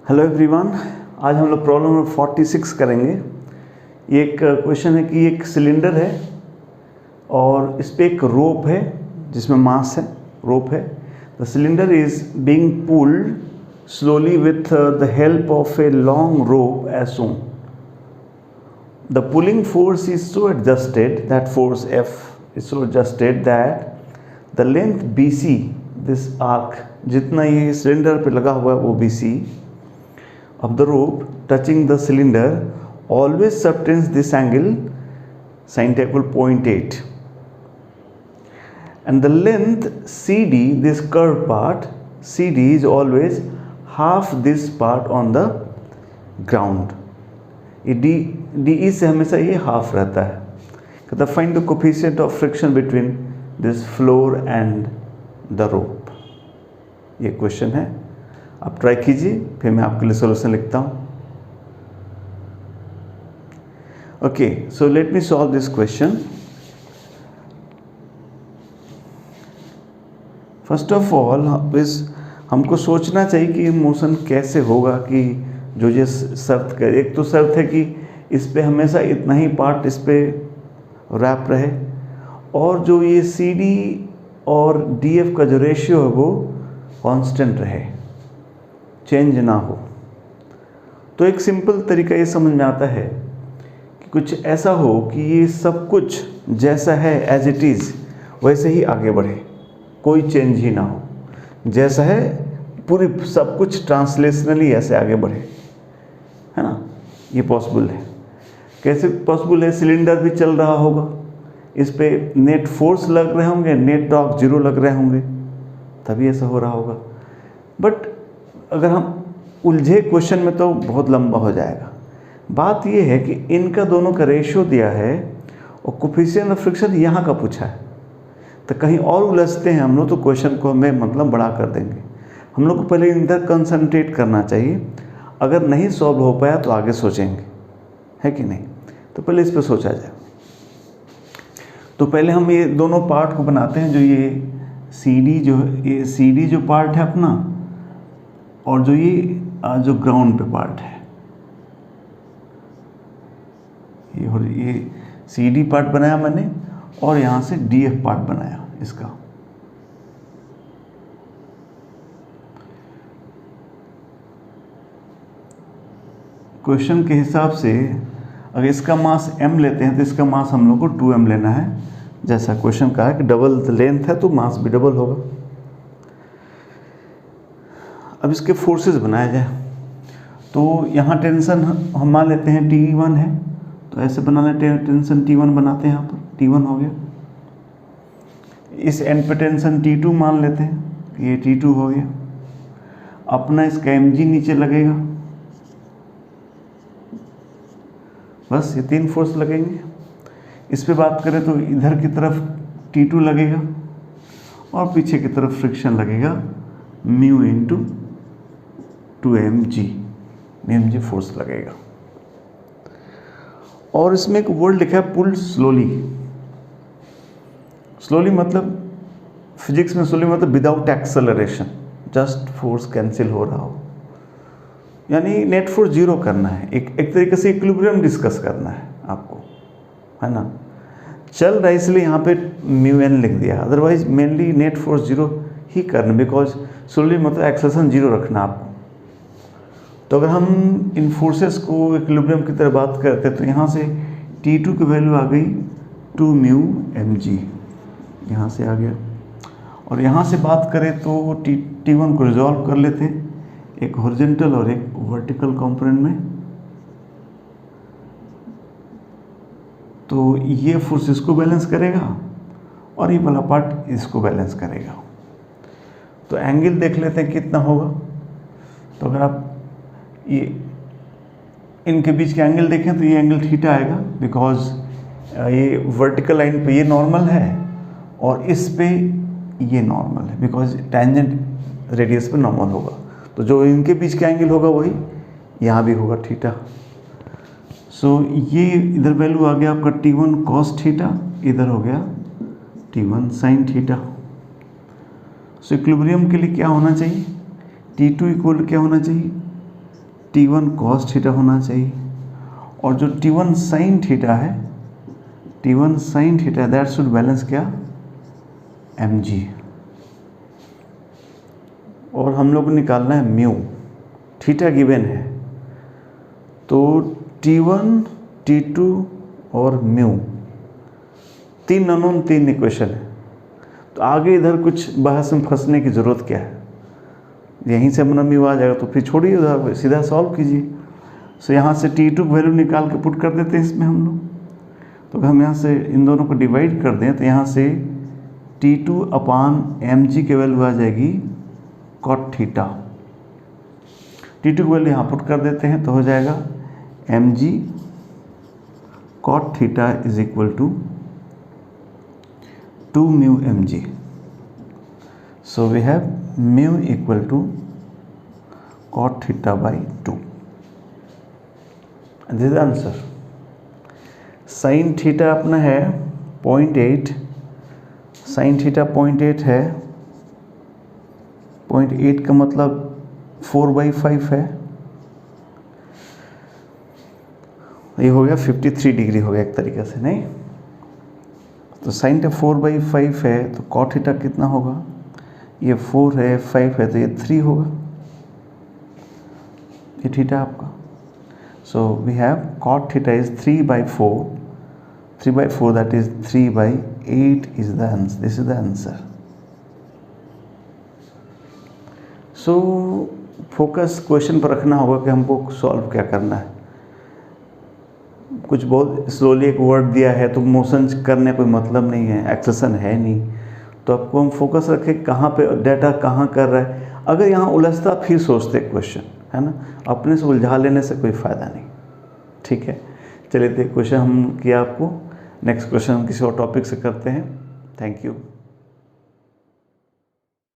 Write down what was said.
Hello everyone, आज हम लोग प्रॉब्लम नंबर 46 करेंगे। ये एक क्वेश्चन है कि एक सिलेंडर है और इस पे एक रोप है जिसमें मास है, रोप है। The cylinder is being pulled slowly with the help of a long rope as shown. The pulling force is so adjusted that force F is so adjusted that the length BC, this arc जितना ये cylinder पे लगा हुआ है वो BC of the rope touching the cylinder always subtends this angle sin theta equal 0.8, and the length CD, this curved part CD is always half this part on the ground. ये DE से हमेशा ये half रहता है। कहता find the coefficient of friction between this floor and the rope। ये question है, आप ट्राई कीजिए, फिर मैं आपके लिए सॉल्यूशन लिखता हूँ। Okay, so let me solve this question. First of all हमको सोचना चाहिए कि मोशन कैसे होगा, कि जो ये शर्त है, एक तो शर्त है कि इस पे हमेशा इतना ही पार्ट इस पे रैप रहे, और जो ये CD और DF का जो रेशियो है वो कांस्टेंट रहे, चेंज ना हो। तो एक सिंपल तरीका ये समझ में आता है कि कुछ ऐसा हो कि ये सब कुछ जैसा है एज इट इज़ वैसे ही आगे बढ़े, कोई चेंज ही ना हो, जैसा है पूरी सब कुछ ट्रांसलेशनली ऐसे आगे बढ़े, है ना। ये पॉसिबल है। कैसे पॉसिबल है? सिलेंडर भी चल रहा होगा, इस पे नेट फोर्स लग रहे होंगे, नेट टॉर्क 0 लग रहे होंगे, तभी ऐसा हो रहा होगा। बट अगर हम उलझे क्वेश्चन में तो बहुत लंबा हो जाएगा। बात यह है कि इनका दोनों का रेशियो दिया है और कोफिशिएंट ऑफ फ्रिक्शन यहाँ का पूछा है, तो कहीं और उलझते हैं हम लोग तो क्वेश्चन को हमें मतलब बड़ा कर देंगे। हम लोग को पहले इधर कंसंट्रेट करना चाहिए। अगर नहीं सॉल्व हो पाया तो आगे सोचेंगे, है कि नहीं। तो पहले इस पर सोचा जाए। तो पहले हम ये दोनों पार्ट को बनाते हैं, जो ये CD जो पार्ट है अपना, और जो ये जो ग्राउंड पे पार्ट है, ये CD पार्ट बनाया मैंने, और यहाँ से DF पार्ट बनाया इसका। क्वेश्चन के हिसाब से अगर इसका मास m लेते हैं तो इसका मास हम लोग को 2m लेना है। जैसा क्वेश्चन कहा है कि डबल लेंथ है तो मास भी डबल होगा। अब इसके फोर्सेस बनाए जाए, तो यहाँ टेंशन हम मान लेते हैं T1 है, तो ऐसे बना लेते हैं, टेंशन T1 बनाते हैं, यहाँ पर T1 हो गया। इस एंड पे टेंशन T2 मान लेते हैं, ये T2 हो गया। अपना इसका mg नीचे लगेगा, बस ये 3 फोर्स लगेंगे। इस पे बात करें तो इधर की तरफ T2 लगेगा और पीछे की तरफ फ्रिक्शन लगेगा म्यू इंटू 2mg फोर्स लगेगा। और इसमें एक वर्ड लिखा है पुल्ड स्लोली। स्लोली मतलब फिजिक्स में स्लोली मतलब without acceleration, just force cancel हो रहा हो, यानी नेट फोर्स 0 करना है। एक तरीके से इक्विलिब्रियम डिस्कस करना है आपको, है ना। चल रहा है इसलिए यहाँ पे μn लिख दिया, अदरवाइज मेनली नेट फोर्स 0 ही करना, बिकॉज स्लोली मतलब एक्सेलरेशन 0 रखना आपको। तो अगर हम इन फोर्सेस को इक्विलिब्रियम की तरह बात करते हैं तो यहाँ से T2 की वैल्यू आ गई 2μmg, यहाँ से आ गया। और यहाँ से बात करें तो T1 को रिजॉल्व कर लेते हैं, एक हॉरिजॉन्टल और एक वर्टिकल कंपोनेंट में। तो ये फोर्स इसको बैलेंस करेगा और ये वाला पार्ट इसको बैलेंस करेगा। तो एंगल देख लेते हैं कितना होगा। तो अगर आप ये इनके बीच के एंगल देखें तो ये एंगल थीटा आएगा, बिकॉज ये वर्टिकल लाइन पे ये नॉर्मल है और इस पे ये नॉर्मल है, बिकॉज टेंजेंट रेडियस पे नॉर्मल होगा। तो जो इनके बीच का एंगल होगा वही यहाँ भी होगा, थीटा। सो ये इधर वैल्यू आ गया आपका T1 cos थीटा, इधर हो गया T1 sin थीटा। सो इक्विलिब्रियम के लिए क्या होना चाहिए? T2 इक्वल क्या होना चाहिए? T1 cos थीटा होना चाहिए, और जो T1 sin थीटा है, T1 sin theta that should balance क्या, mg। और हम लोग को निकालना है म्यू, थीटा गिवन है, तो T1 T2 और म्यू, 3 अननोन 3 इक्वेशन है। तो आगे इधर कुछ बहस में फंसने की ज़रूरत क्या है, यहीं से अपना म्यू आ जाएगा, तो फिर छोड़िए उधर, सीधा सॉल्व कीजिए। सो यहाँ से T2 की वैल्यू निकाल के पुट कर देते हैं इसमें हम लोग। तो अगर हम यहाँ से इन दोनों को डिवाइड कर दें तो यहाँ से T2 अपान mg की वैल्यू आ जाएगी cot थीटा। T2 की वैल्यू यहाँ पुट कर देते हैं तो हो जाएगा mg cot theta is equal to 2 mu mg। So we have mu equal to cot theta by 2। This is answer. Sine theta अपना है 0.8, साइन थीटा 0.8 है, 0.8 का मतलब 4/5 है, ये हो गया 53 डिग्री हो गया एक तरीके से, नहीं? तो साइन थीटा 4/5 है, तो कॉट थीटा कितना होगा, ये 4 है, 5 है, तो ये 3 होगा, ये थीटा आपका। So we have cot theta is 3/4, 3/4 that is 3/8 is the answer. This is the answer. So focus question पर रखना होगा कि हमको सॉल्व क्या करना है। कुछ बहुत स्लोली एक वर्ड दिया है तो मोशन करने कोई मतलब नहीं है, एक्सेशन है नहीं, तो आपको हम फोकस रखें कहाँ पे डाटा कहाँ कर रहा है। अगर यहाँ उलझता फिर सोचते क्वेश्चन, है ना, अपने से उलझा लेने से कोई फ़ायदा नहीं। ठीक है, चलिए क्वेश्चन हम किया आपको, नेक्स्ट क्वेश्चन हम किसी और टॉपिक से करते हैं। Thank you.